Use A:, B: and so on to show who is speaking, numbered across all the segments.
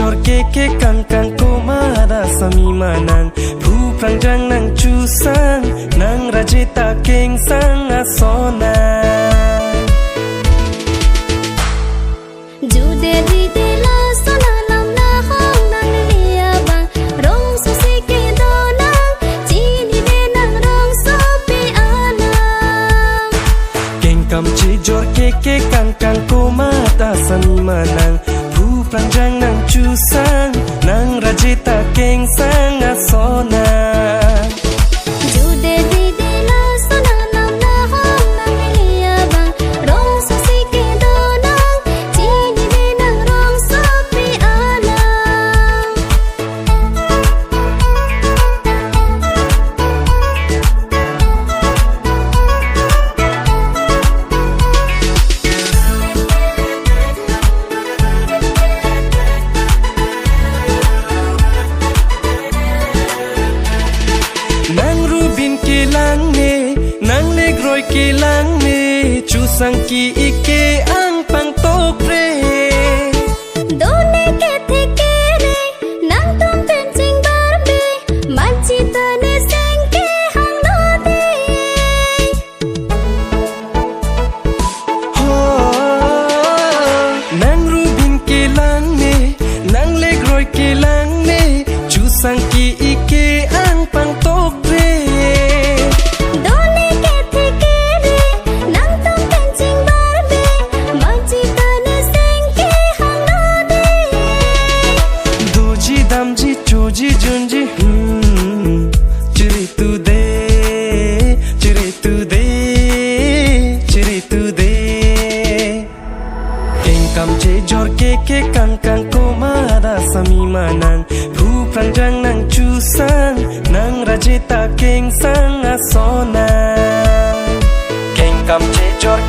A: jor ke kang komada sami manang Phu prang jang nang chu sang nang rajita keng sang asona
B: Jude di de la sona lam na hong nang lia bang rong so si ke do nang chi ni de nang rong so pi anam
A: Keng kam chi jor ke kang komada sami manang Phu prang jang nang chu sang nang rajita keng sang asona
B: Jude di de la sona lam na hong nang lia bang rong so si ke do nang chi ni de nang rong so pi anam
A: Nang rubin kilang ne nang negroy kilang ne chu sang ki ike ang pang tok re
B: Done ke the ke re nang tum pen ching bar be man chi ta ne seng ke hang no de
A: ho nang rubin kilang ne nang negroy kilang ne chu sang ki ike ang pang tok re
B: Done ke the ke re nang tum pen ching bar be man chi ta ne seng ke hang no de
A: doji damji choji junji chiri tu de Keng kam che jor ke kang komada sami manang Phu prang jang nang chu sang nang rajita keng sang asona Keng kam che jor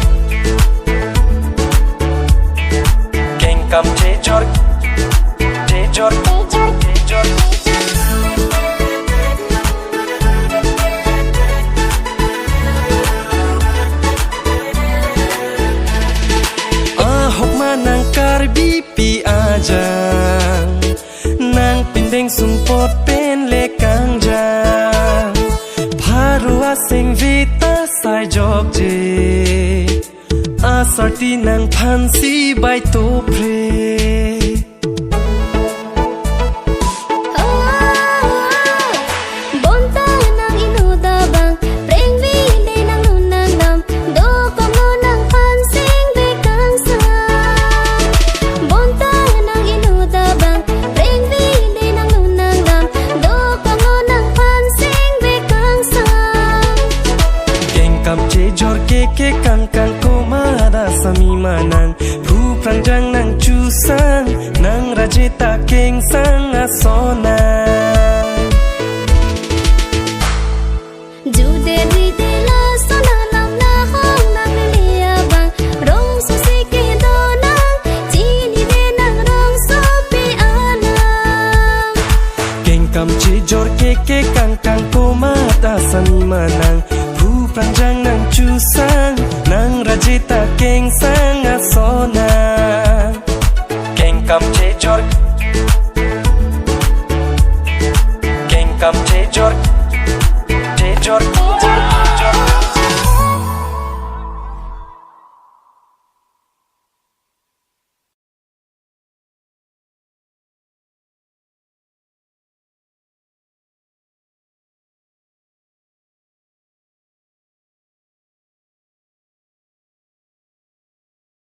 A: Ahok manang karbi pi ajang nang pindeng sumpot pen lekang jang Pharua sing vita sai jok je asarti nang phansi bai to pre
B: Bonta nang inuda bang preng vi de nang lunang dam do kom no nang phan sing be kang sa Bonta nang inuda bang preng vi de nang lunang dam do kom no nang phan sing be kang sa
A: Keng kam che jor ke kang komada sami manang Phu prang jang nang chu sang nang rajita keng sang asona
B: Jude di de la sona lam na hong nang lia bang rong so si ke do nang chi ni de nang rong so pi anam
A: Keng kam che jor ke kang komada sami manang Phu prang jang nang chu sang nang rajita keng sang asona Keng kam che jor